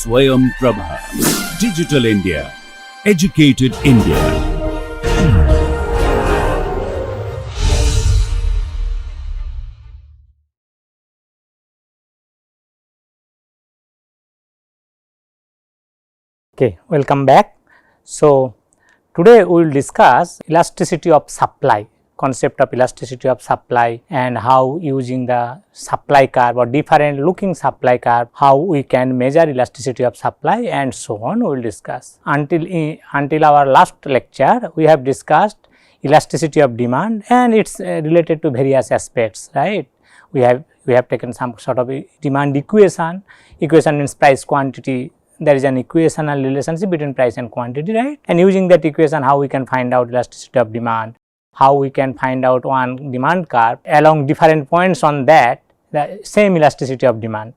Swayam Prabha. Digital India. Educated India. Okay, welcome back. So, today we will discuss elasticity of supply, concept of elasticity of supply, and how using the supply curve or different looking supply curve, how we can measure elasticity of supply and so on we will discuss. Until our last lecture, we have discussed elasticity of demand and it is related to various aspects, right. We have taken some sort of demand equation means price quantity. There is an equational relationship between price and quantity, right, and using that equation how we can find out elasticity of demand, how we can find out one demand curve along different points on that the same elasticity of demand.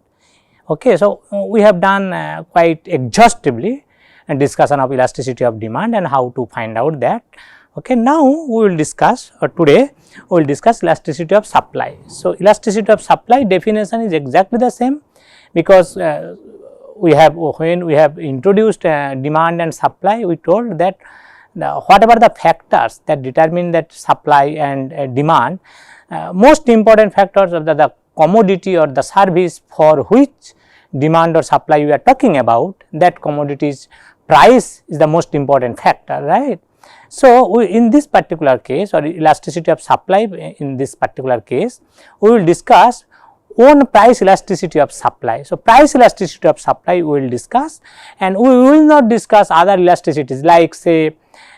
Okay, so, we have done quite exhaustively a discussion of elasticity of demand and how to find out that. Okay, now we will discuss today we will discuss elasticity of supply. So, elasticity of supply definition is exactly the same because when we have introduced demand and supply, we told that whatever the factors that determine that supply and demand, most important factors are the commodity or the service for which demand or supply we are talking about, that commodity's price is the most important factor, right. So, in this particular case or elasticity of supply in this particular case, we will discuss own price elasticity of supply. So, price elasticity of supply we will discuss and we will not discuss other elasticities like say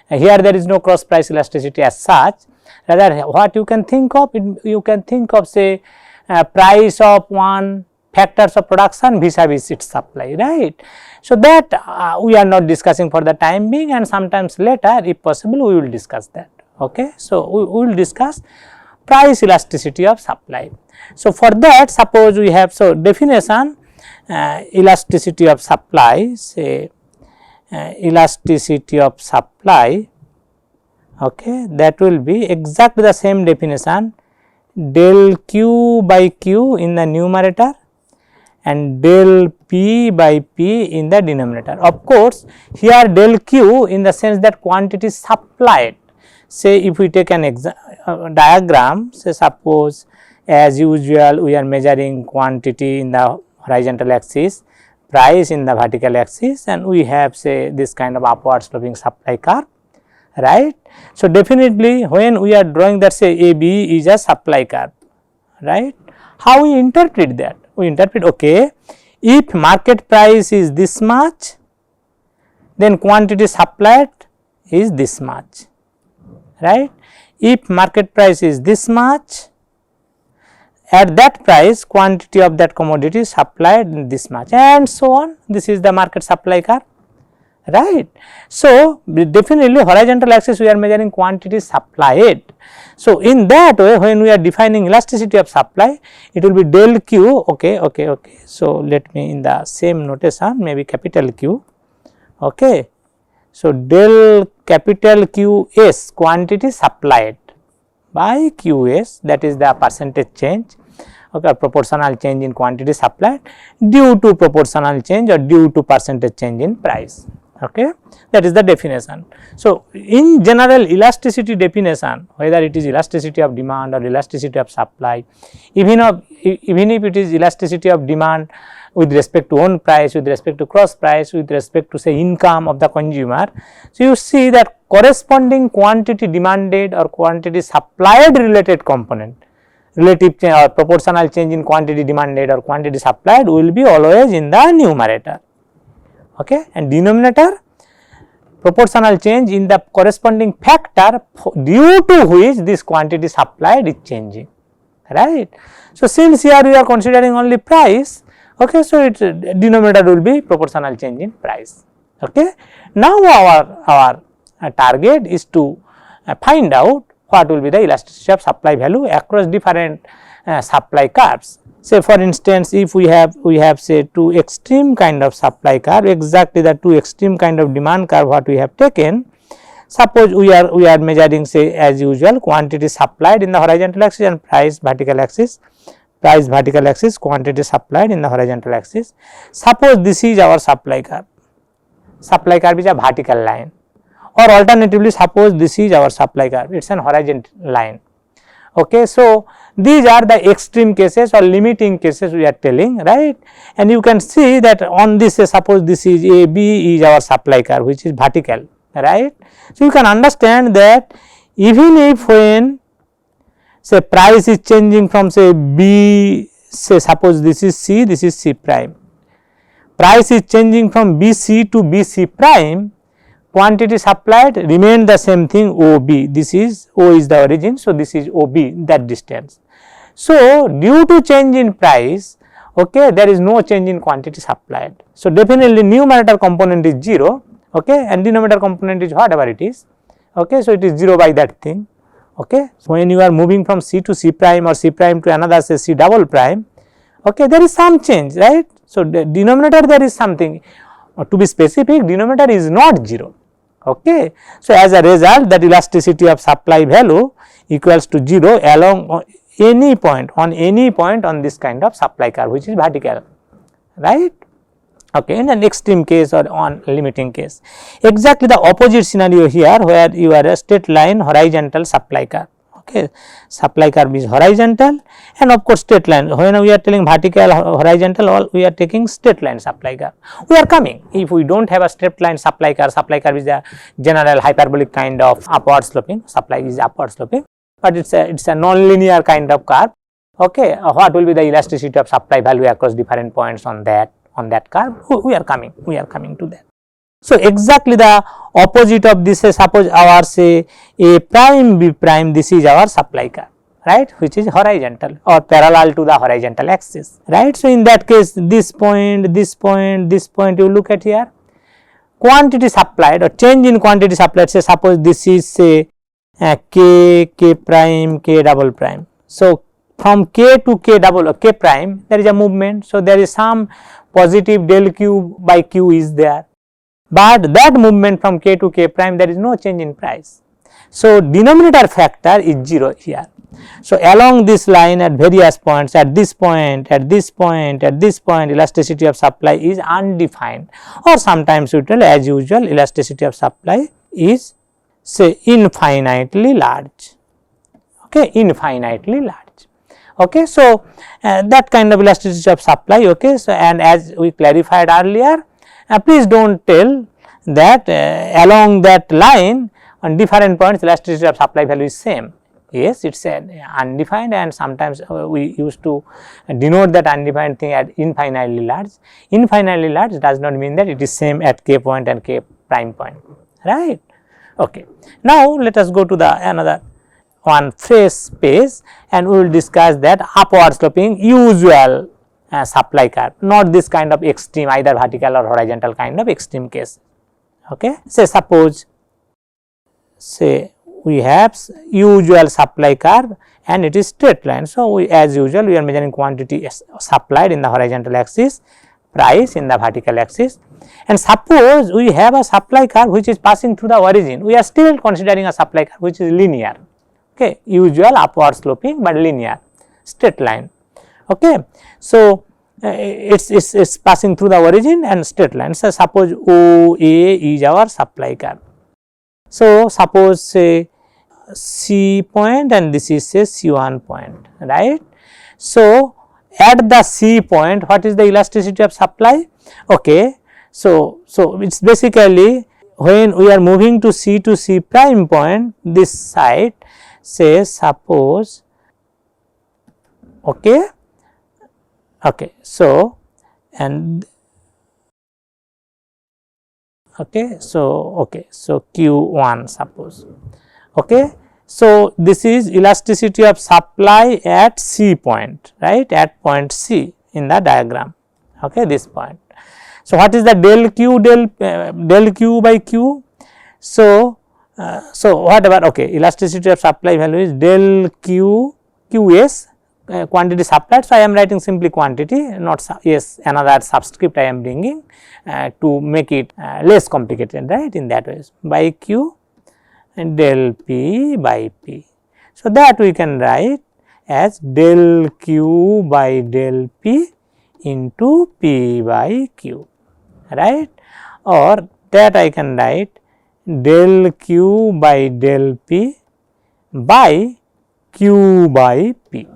here there is no cross price elasticity as such, rather what you can think of, you can think of say price of one factors of production vis-a-vis its supply, right. So, that we are not discussing for the time being and sometimes later if possible we will discuss that. Okay. So, we will discuss price elasticity of supply. So, for that suppose we have, so definition elasticity of supply, say elasticity of supply, okay, that will be exactly the same definition, del q by q in the numerator and del p by p in the denominator. Of course, here del q in the sense that quantity supplied. Say if we take an diagram, say suppose as usual we are measuring quantity in the horizontal axis, price in the vertical axis and we have say this kind of upward sloping supply curve, right. So, definitely when we are drawing that say AB is a supply curve, right. How we interpret that? We interpret, okay, if market price is this much, then quantity supplied is this much, right. If market price is this much, at that price quantity of that commodity supplied this much and so on, this is the market supply curve, right. So, definitely horizontal axis we are measuring quantity supplied. So, in that way when we are defining elasticity of supply, it will be del q, okay. So, let me in the same notation maybe capital Q, okay. So, del capital Q s quantity supplied by Q s, that is the percentage change, okay, proportional change in quantity supplied due to proportional change or due to percentage change in price, okay, that is the definition. So, in general elasticity definition, whether it is elasticity of demand or elasticity of supply, even if it is elasticity of demand with respect to own price, with respect to cross price, with respect to say income of the consumer. So, you see that corresponding quantity demanded or quantity supplied related component, relative change or proportional change in quantity demanded or quantity supplied will be always in the numerator, okay, and denominator proportional change in the corresponding factor due to which this quantity supplied is changing, right. So, since here we are considering only price, okay, so its denominator will be proportional change in price, okay. Now, our target is to find out what will be the elasticity of supply value across different supply curves. Say for instance, if we have say two extreme kind of supply curve, exactly the two extreme kind of demand curve what we have taken. Suppose we are measuring say as usual quantity supplied in the horizontal axis and price vertical axis, price vertical axis, quantity supplied in the horizontal axis. Suppose this is our supply curve is a vertical line, or alternatively suppose this is our supply curve, it is an horizontal line. Okay. So, these are the extreme cases or limiting cases we are telling, right, and you can see that on this suppose this is A, B is our supply curve which is vertical, right. So, you can understand that even if when say price is changing from say B, say suppose this is C, this is C prime, price is changing from BC to BC prime, quantity supplied remain the same thing OB, this is O is the origin. So, this is OB, that distance. So, due to change in price, okay, there is no change in quantity supplied. So, definitely numerator component is 0, okay, and denominator component is whatever it is, okay. So, it is 0 by that thing, okay. So, when you are moving from C to C prime or C prime to another say C double prime, okay, there is some change, right. So, the denominator there is something, to be specific denominator is not 0, okay. So, as a result that elasticity of supply value equals to 0 along any point on this kind of supply curve which is vertical, right. Okay. In an extreme case or on limiting case, exactly the opposite scenario here where you are a straight line horizontal supply curve, okay. Supply curve is horizontal and of course straight line, when we are telling vertical horizontal all we are taking straight line supply curve. We are coming, if we do not have a straight line supply curve is a general hyperbolic kind of upward sloping, supply is upward sloping, but it is a non-linear kind of curve, okay. What will be the elasticity of supply value across different points on that curve, we are coming to that. So, exactly the opposite of this, suppose our say A prime B prime, this is our supply curve, right, which is horizontal or parallel to the horizontal axis, right. So, in that case this point you look at here, quantity supplied or change in quantity supplied, say suppose this is say K prime, K double prime. So, from K to K double or K prime there is a movement. So, there is some positive del Q by Q is there, but that movement from K to K prime there is no change in price. So, denominator factor is 0 here. So, along this line at various points, at this point, elasticity of supply is undefined, or sometimes we tell as usual elasticity of supply is say infinitely large, okay, infinitely large. Okay. So, that kind of elasticity of supply, okay. So, and as we clarified earlier, please do not tell that along that line on different points elasticity of supply value is same. Yes, it is undefined, and sometimes we used to denote that undefined thing as infinitely large. Infinitely large does not mean that it is same at K point and K prime point, right. Okay. Now, let us go to the another one fresh page and we will discuss that upward sloping usual supply curve, not this kind of extreme either vertical or horizontal kind of extreme case, okay. Say suppose say we have usual supply curve and it is straight line. So, we as usual we are measuring quantity supplied in the horizontal axis, price in the vertical axis, and suppose we have a supply curve which is passing through the origin, we are still considering a supply curve which is linear, okay, usual upward sloping but linear straight line, okay. So, it is passing through the origin and straight line. So, suppose OA is our supply curve. So, suppose say C point and this is say C1 point, right. So, at the C point what is the elasticity of supply, okay. So, it is basically when we are moving to C prime point, this side say suppose, okay. Okay. So, and okay. So, Q1 suppose, okay. So, this is elasticity of supply at C point, right, at point C in the diagram, okay, this point. So, what is the del Q by Q? So, whatever, okay, elasticity of supply value is del Q Qs, quantity supplied. So, I am writing simply quantity, not yes, another subscript I am bringing to make it less complicated, right, in that way, by Q and del P by P. So, that we can write as del q by del p into p by q, right, or that I can write del q by del p by q by p,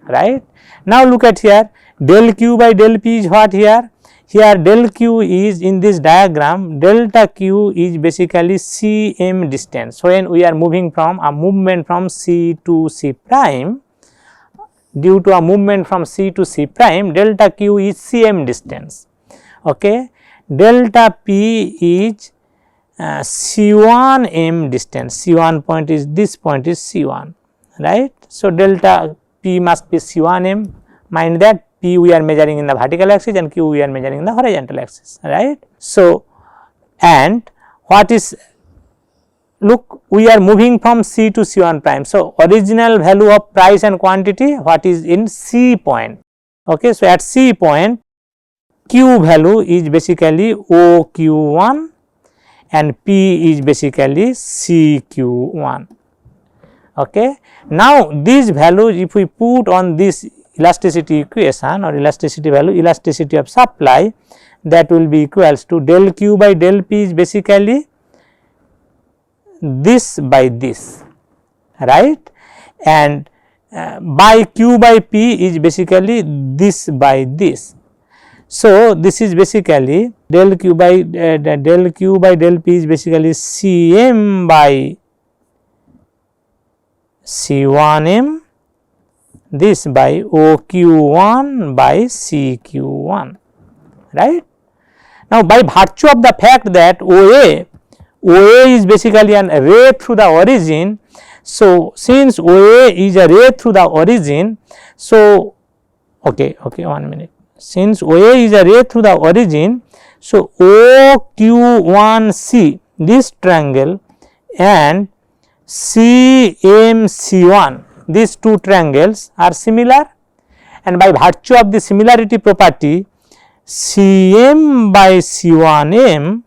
right. Now, look at here, del q by del p is what here? Here del q is in this diagram, delta q is basically cm distance. So, when we are moving from a movement from C to C prime, due to a movement from C to C prime, delta q is cm distance. Okay. Delta p is C1 m distance, C1 point is this point is C1, right. So, delta p must be C1 m, mind that p we are measuring in the vertical axis and q we are measuring in the horizontal axis, right. So, and what is, look, we are moving from C to C1 prime. So, original value of price and quantity what is in C point. Okay. So, at C point q value is basically OQ1 and p is basically CQ1. Okay. Now, these values if we put on this elasticity equation or elasticity value, elasticity of supply, that will be equals to del q by del p is basically this by this, right, and by q by p is basically this by this. So, this is basically del q by del p is basically Cm by C1m, this by OQ1 by CQ1, right. Now, by virtue of the fact that OA is basically an ray through the origin. So, since OA is a ray through the origin, so okay, 1 minute. Since OA is a ray through the origin, so OQ1C, this triangle, and CMC1, these two triangles are similar, and by virtue of the similarity property, Cm by C1m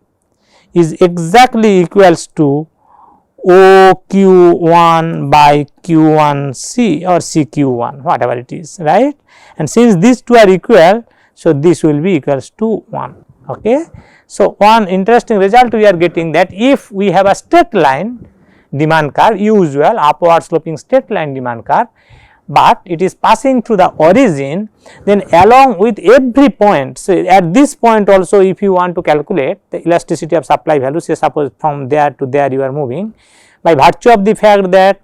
is exactly equals to OQ1 by Q1C or CQ1, whatever it is, right. And since these two are equal, so this will be equals to 1. Okay. So, one interesting result we are getting that if we have a straight line demand curve, usual upward sloping straight line demand curve, but it is passing through the origin, then along with every point, so at this point also if you want to calculate the elasticity of supply value, say suppose from there to there you are moving, by virtue of the fact that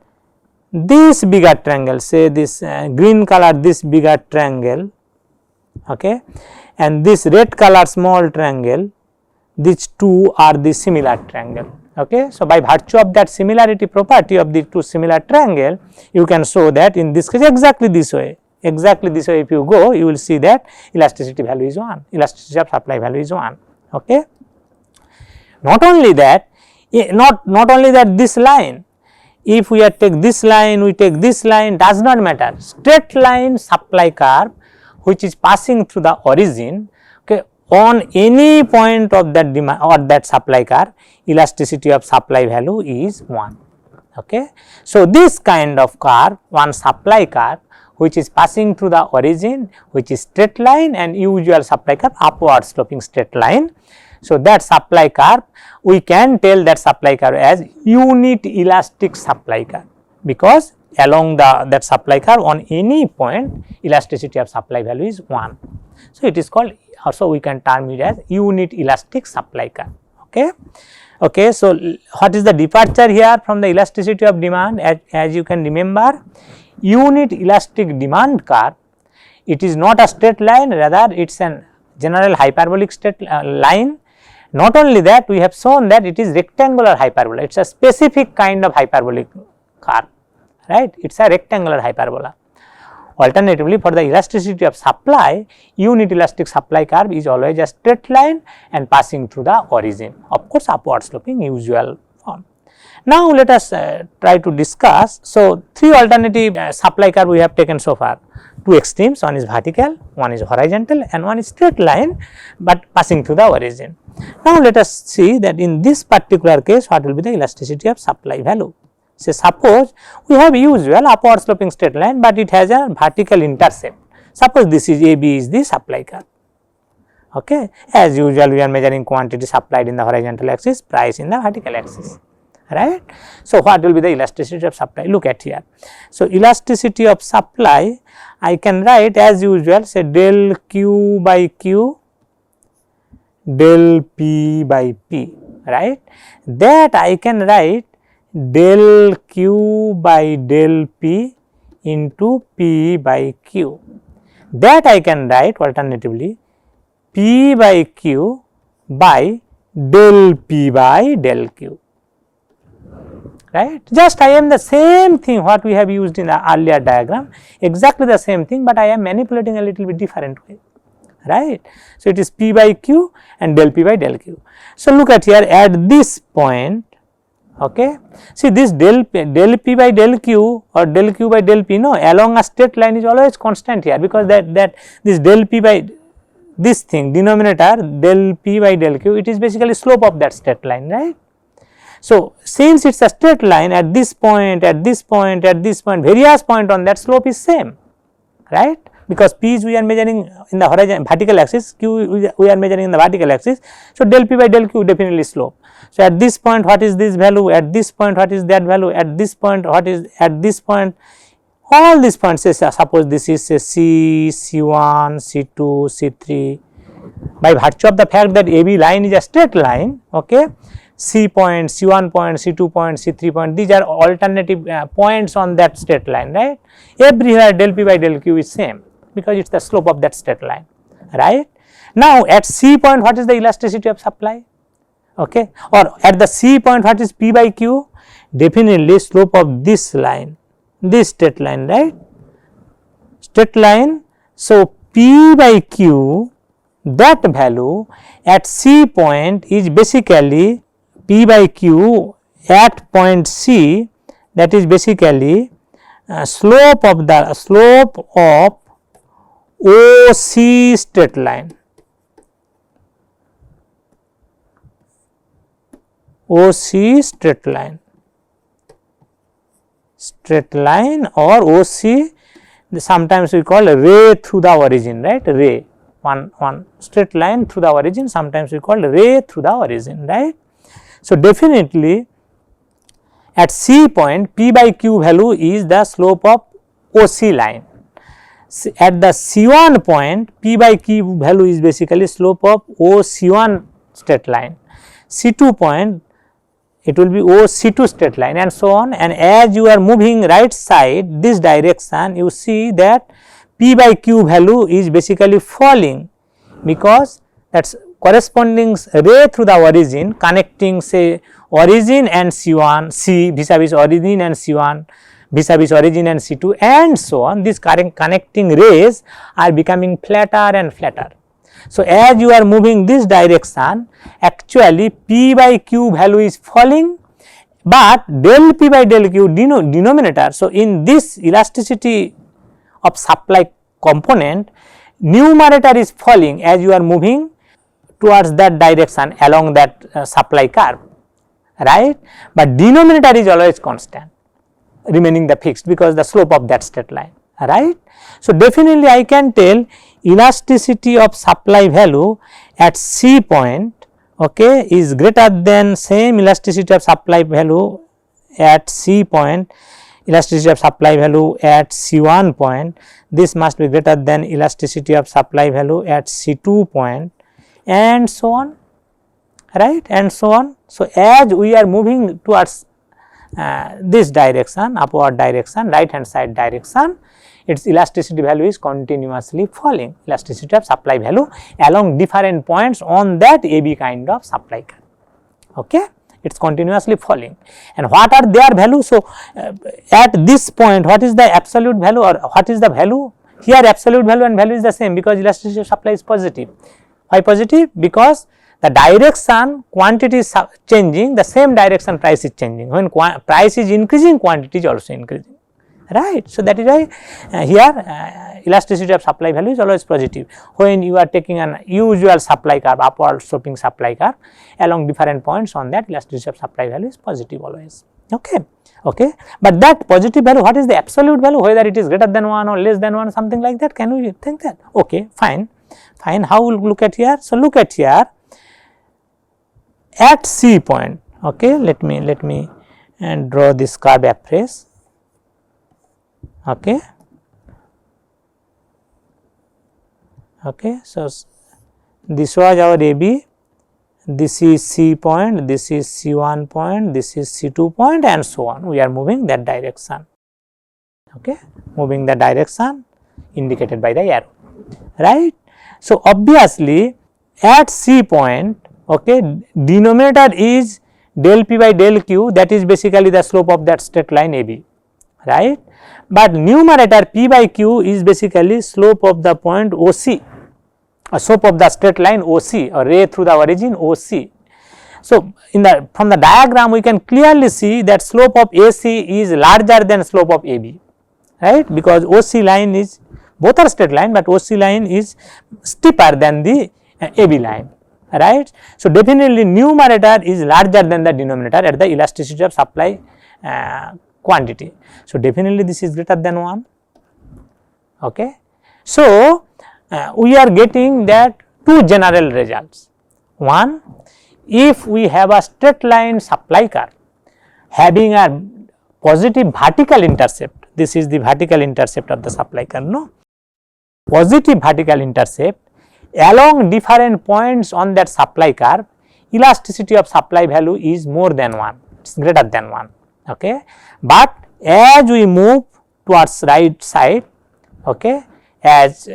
this bigger triangle, say this green color, this bigger triangle, okay, and this red color small triangle, these two are the similar triangle. Okay. So, by virtue of that similarity property of the two similar triangle, you can show that in this case exactly this way if you go, you will see that elasticity value is 1, elasticity of supply value is 1. Okay. Not only that, this line, if we take this line, we take this line, does not matter, straight line supply curve which is passing through the origin, okay, on any point of that demand or that supply curve, elasticity of supply value is 1. Okay. So, this kind of curve, one supply curve which is passing through the origin, which is straight line and usual supply curve upward sloping straight line. So, that supply curve we can tell that supply curve as unit elastic supply curve, because along that supply curve on any point elasticity of supply value is 1. So, it is called, also we can term it as unit elastic supply curve. Okay. Okay. So, what is the departure here from the elasticity of demand? As you can remember, unit elastic demand curve, it is not a straight line, rather it is an general hyperbolic straight line. Not only that, we have shown that it is rectangular hyperbola, it is a specific kind of hyperbolic curve, right, it is a rectangular hyperbola. Alternatively, for the elasticity of supply, unit elastic supply curve is always a straight line and passing through the origin, of course upward sloping usual form. Now, let us try to discuss. So, three alternative supply curve we have taken so far, two extremes, one is vertical, one is horizontal and one is straight line, but passing through the origin. Now, let us see that in this particular case what will be the elasticity of supply value. Say suppose we have usual upward sloping straight line, but it has a vertical intercept. Suppose this is AB is the supply curve. Okay. As usual, we are measuring quantity supplied in the horizontal axis, price in the vertical axis, right. So, what will be the elasticity of supply? Look at here. So, elasticity of supply I can write as usual, say del Q by Q, del P by P, right. That I can write del Q by del P into P by Q. That I can write alternatively P by Q by del P by del Q, right. Just I am the same thing what we have used in the earlier diagram, exactly the same thing, but I am manipulating a little bit different way, right. So, it is P by Q and del P by del Q. So, look at here at this point, okay. See this del P by del Q or del Q by del P, no, along a straight line is always constant here, because that this del P by this thing denominator del P by del Q, it is basically slope of that straight line, right. So, since it is a straight line at this point, at this point, at this point, various point on that slope is same, right, because P is we are measuring in the horizontal vertical axis, Q we are measuring in the vertical axis. So, del P by del Q definitely slope. So, at this point what is this value, at this point what is that value, at this point what is, at this point, all these points, say suppose this is say C, C1, C2, C3, by virtue of the fact that AB line is a straight line, okay, C point, C1 point, C2 point, C3 point, these are alternative points on that straight line, right. Everywhere del P by del Q is same, because it is the slope of that straight line, right. Now, at C point what is the elasticity of supply, okay, or at the C point what is P by Q, definitely slope of this line, this straight line, right, straight line. So, P by Q, that value at C point is basically P by Q at point C, that is basically slope of OC straight line, OC straight line or OC, sometimes we call ray through the origin, right, ray, one straight line through the origin, sometimes we call ray through the origin, right. So, definitely at C point P by Q value is the slope of OC line. At the C1 point P by Q value is basically slope of OC1 straight line. C2 point it will be OC2 straight line, and so on, and as you are moving right side this direction, you see that P by Q value is basically falling, because that is corresponding ray through the origin connecting say origin and C1, C vis-a-vis origin and C1 vis-a-vis origin and C2 and so on. These connecting rays are becoming flatter and flatter. So, as you are moving this direction, actually P by Q value is falling, but del P by del Q denominator. So, in this elasticity of supply component, numerator is falling as you are moving towards that direction along that supply curve, right, but denominator is always constant, remaining the fixed, because the slope of that straight line, right. So, definitely I can tell elasticity of supply value at C point, okay, is greater than same elasticity of supply value at C point, elasticity of supply value at C1 point, this must be greater than elasticity of supply value at C2 point, and so on, right, and so on. So, as we are moving towards this direction, upward direction, right hand side direction, its elasticity value is continuously falling, elasticity of supply value along different points on that AB kind of supply curve, okay, it is continuously falling. And what are their values? So, at this point what is the absolute value or what is the value? Here absolute value and value is the same, because elasticity of supply is positive. Why positive? Because the direction quantity is changing, the same direction price is changing. When price is increasing, quantity is also increasing, right. So, that is why here elasticity of supply value is always positive. When you are taking an usual supply curve, upward sloping supply curve along different points on that, elasticity of supply value is positive always. okay. But that positive value, what is the absolute value, whether it is greater than 1 or less than 1, something like that, can we think that? Okay, fine, how we will look at here? So, look at here at C point, okay, let me and draw this curve afresh, okay. So, this was our AB, this is C point, this is C1 point, this is C2 point, and so on. We are moving that direction, okay, moving the direction indicated by the arrow, right. So, obviously at C point, okay, denominator is del P by del Q, that is basically the slope of that straight line AB, right. But numerator P by Q is basically slope of the point OC, slope of the straight line OC, or ray through the origin OC. So, from the diagram we can clearly see that slope of AC is larger than slope of AB, right, because OC line is, both are straight line, but OC line is steeper than the AB line, right. So, definitely numerator is larger than the denominator at the elasticity of supply quantity. So, definitely this is greater than 1, okay. So, we are getting that two general results. One, if we have a straight line supply curve having a positive vertical intercept, this is the vertical intercept of the supply curve, no, positive vertical intercept along different points on that supply curve, elasticity of supply value is more than 1, it is greater than 1, okay. But as we move towards right side, okay, as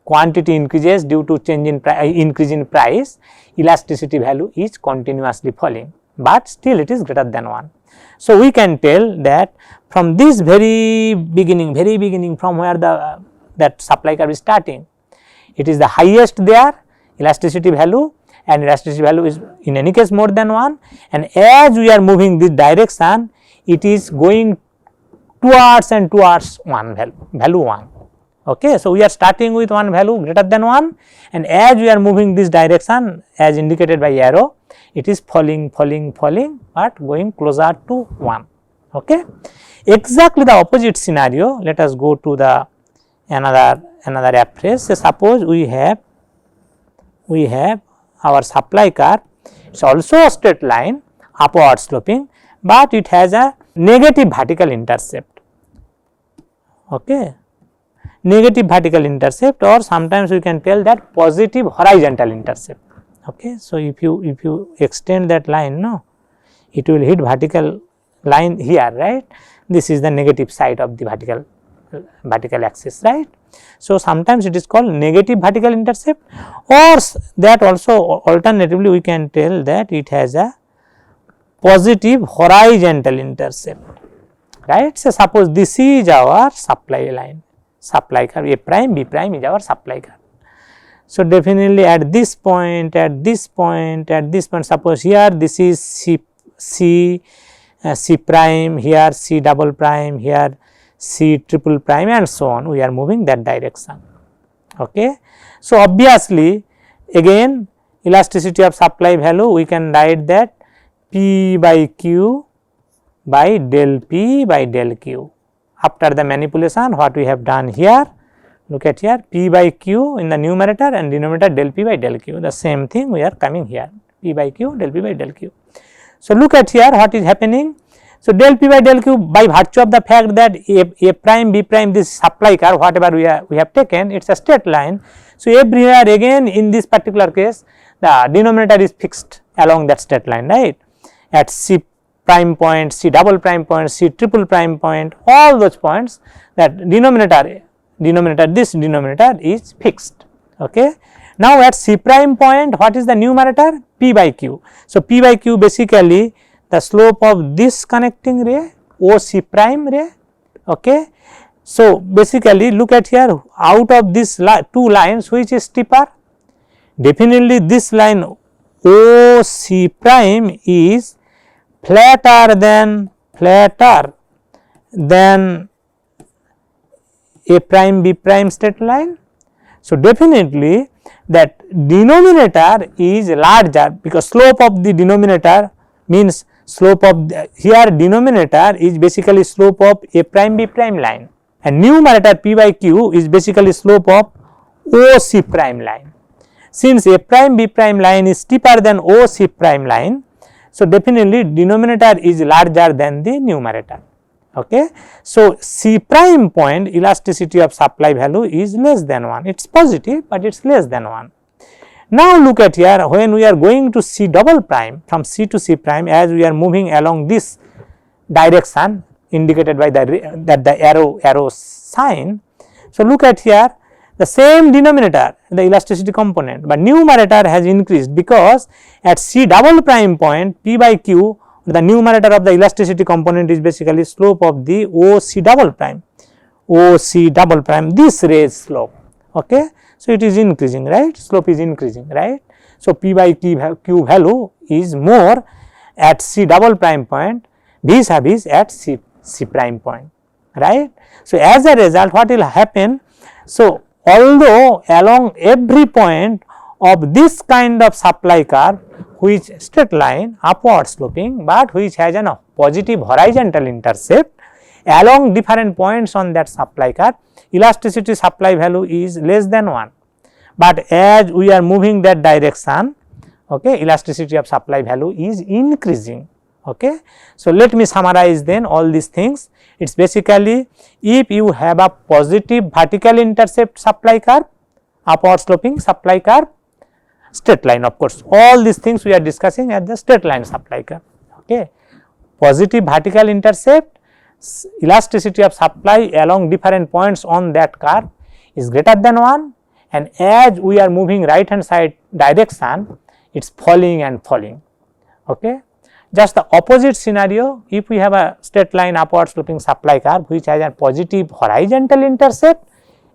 quantity increases due to change in increase in price, elasticity value is continuously falling, but still it is greater than 1. So, we can tell that from this very beginning from where the that supply curve is starting, it is the highest there elasticity value, and elasticity value is in any case more than 1, and as we are moving this direction, it is going towards 1 value 1. Okay. So, we are starting with one value greater than 1, and as we are moving this direction as indicated by arrow, it is falling, but going closer to 1. Okay. Exactly the opposite scenario, let us go to the another approach. So, suppose we have our supply curve, it is also a straight line upward sloping, but it has a negative vertical intercept. Okay. Negative vertical intercept, or sometimes we can tell that positive horizontal intercept. Okay. So, if you extend that line, no, it will hit vertical line here, right. This is the negative side of the vertical axis, right. So, sometimes it is called negative vertical intercept, or that also alternatively we can tell that it has a positive horizontal intercept, right. So, suppose this is our supply line, supply curve, A prime, B prime is our supply curve. So, definitely at this point, suppose here this is C prime, here C double prime, here C triple prime, and so on, we are moving that direction. Okay. So, obviously again elasticity of supply value, we can write that P by Q by del P by del Q. After the manipulation, what we have done here, look at here, P by Q in the numerator and denominator del P by del Q, the same thing we are coming here, P by Q del P by del Q. So, look at here what is happening. So, del P by del Q, by virtue of the fact that A prime, B prime, this supply curve whatever we have taken, it is a straight line. So, everywhere again in this particular case the denominator is fixed along that straight line, right, at C prime point, C double prime point, C triple prime point, all those points, that denominator is fixed. Okay. Now, at C prime point, what is the numerator? P by Q. So, P by Q basically the slope of this connecting ray, OC prime ray. Okay. So, basically look at here, out of these two lines, which is steeper? Definitely this line OC prime is flatter than A prime, B prime straight line. So, definitely that denominator is larger, because slope of the denominator means slope of here denominator is basically slope of A prime B prime line, and numerator P by Q is basically slope of O C prime line. Since A prime B prime line is steeper than O C prime line, so definitely denominator is larger than the numerator. Okay. So, C prime point elasticity of supply value is less than 1, it is positive, but it is less than 1. Now, look at here, when we are going to C double prime, from C to C prime, as we are moving along this direction indicated by the arrow sign. So, look at here, the same denominator, the elasticity component, but numerator has increased, because at C double prime point P by Q, the numerator of the elasticity component is basically slope of the O C double prime, this raised slope. Okay. So, it is increasing, right, slope is increasing, right. So, P by Q value is more at C double prime point vis-a-vis at C prime point, right. So, as a result, what will happen? So, although along every point of this kind of supply curve, which straight line upward sloping, but which has a positive horizontal intercept, along different points on that supply curve, elasticity supply value is less than 1, but as we are moving that direction, okay, elasticity of supply value is increasing. Okay. So, let me summarize then all these things. It is basically, if you have a positive vertical intercept supply curve, upward sloping supply curve, straight line, of course, all these things we are discussing at the straight line supply curve. Okay. Positive vertical intercept, elasticity of supply along different points on that curve is greater than 1, and as we are moving right hand side direction, it is falling and falling. Okay. Just the opposite scenario, if we have a straight line upward sloping supply curve which has a positive horizontal intercept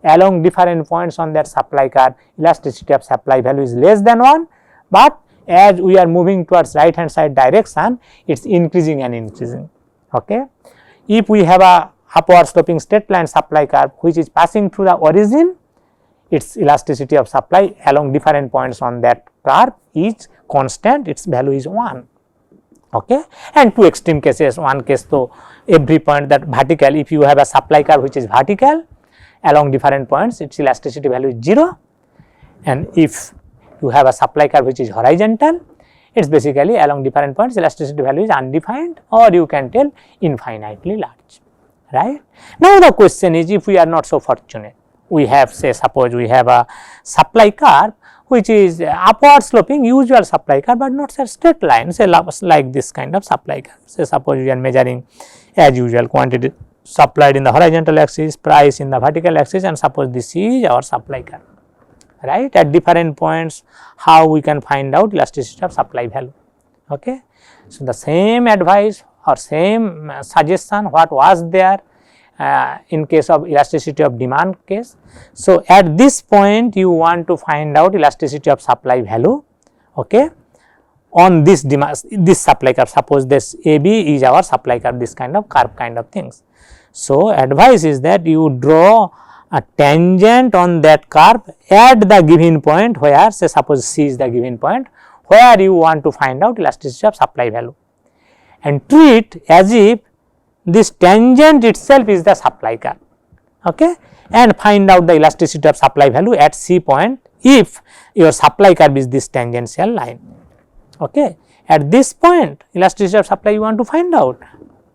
along different points on that supply curve, elasticity of supply value is less than 1, but as we are moving towards right hand side direction, it is increasing and increasing. Okay. If we have a upward sloping straight line supply curve which is passing through the origin, its elasticity of supply along different points on that curve is constant, its value is 1. Okay. And two extreme cases, one case, so every point that vertical, if you have a supply curve which is vertical along different points, its elasticity value is 0, and if you have a supply curve which is horizontal, it is basically along different points elasticity value is undefined, or you can tell infinitely large, right. Now, the question is, if we are not so fortunate, we have, say, suppose we have a supply curve which is upward sloping usual supply curve, but not a straight line, say like this kind of supply curve. Say suppose we are measuring as usual quantity supplied in the horizontal axis, price in the vertical axis, and suppose this is our supply curve, right. At different points, how we can find out elasticity of supply value. Okay. So, the same advice or same suggestion what was there in case of elasticity of demand case. So, at this point you want to find out elasticity of supply value, okay, on this demand, this supply curve. Suppose this AB is our supply curve, this kind of curve kind of things. So, advice is that you draw a tangent on that curve at the given point where, say suppose C is the given point where you want to find out elasticity of supply value, and treat as if this tangent itself is the supply curve, okay, and find out the elasticity of supply value at C point if your supply curve is this tangential line. Okay. At this point, elasticity of supply you want to find out.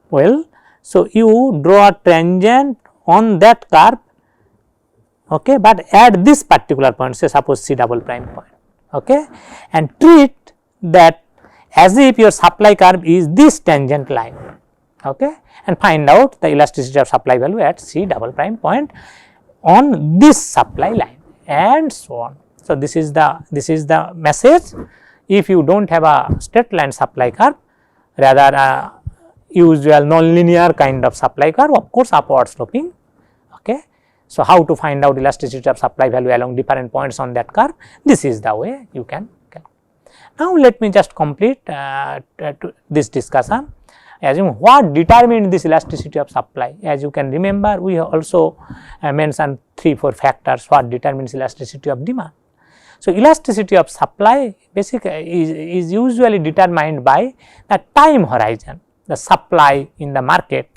Well, so you draw a tangent on that curve, okay, but at this particular point, say suppose C double prime point, okay, and treat that as if your supply curve is this tangent line, okay, and find out the elasticity of supply value at C double prime point on this supply line, and so on. So, this is the message. If you do not have a straight line supply curve, rather a usual non-linear kind of supply curve, of course upward sloping, okay. So, how to find out elasticity of supply value along different points on that curve? This is the way you can. Now, let me just complete this discussion. Assume what determined this elasticity of supply. As you can remember, we have also mentioned 3-4 factors what determines elasticity of demand. So, elasticity of supply basically is usually determined by the time horizon, the supply in the market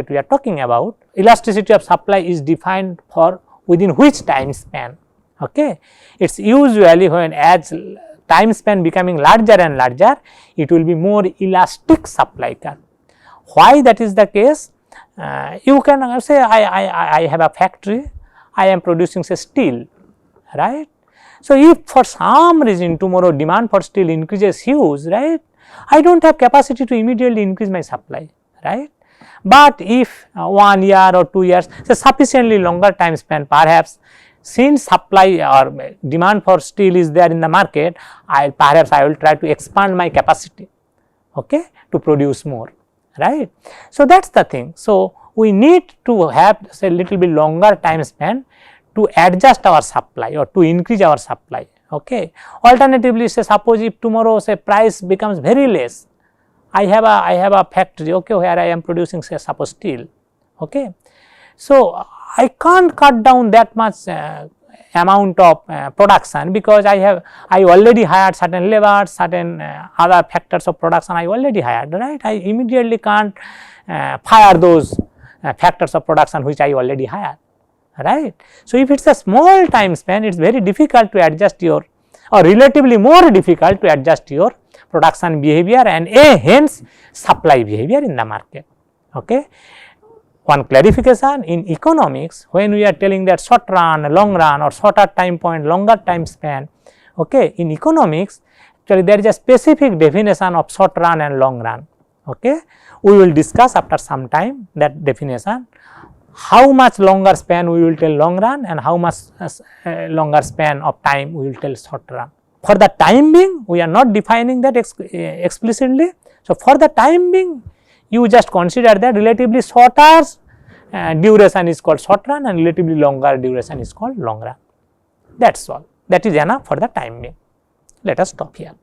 we are talking about. Elasticity of supply is defined for within which time span. Okay. It is usually when as time span becoming larger and larger, it will be more elastic supply curve. Why that is the case? You can say I have a factory, I am producing say steel, right. So, if for some reason tomorrow demand for steel increases huge, right, I do not have capacity to immediately increase my supply, right. But if 1 year or 2 years, say sufficiently longer time span, perhaps since supply or demand for steel is there in the market, perhaps I will try to expand my capacity, okay, to produce more, right. So, that is the thing. So, we need to have say little bit longer time span to adjust our supply or to increase our supply. Okay. Alternatively, say suppose if tomorrow say price becomes very less, I have a factory, okay, where I am producing say suppose steel. Okay. So, I can't cut down that much amount of production, because I already hired certain laborers, certain other factors of production I already hired, right. I immediately can't fire those factors of production which I already hired, right. So, if it is a small time span, it is very difficult to adjust your, or relatively more difficult to adjust your production behavior and hence supply behavior in the market. Okay. One clarification, in economics, when we are telling that short run, long run, or shorter time point, longer time span, okay, in economics actually there is a specific definition of short run and long run. Okay. We will discuss after some time that definition, how much longer span we will tell long run and how much longer span of time we will tell short run. For the time being, we are not defining that explicitly. So, for the time being, you just consider that relatively shorter duration is called short run and relatively longer duration is called long run. That is all. That is enough for the time being. Let us stop here.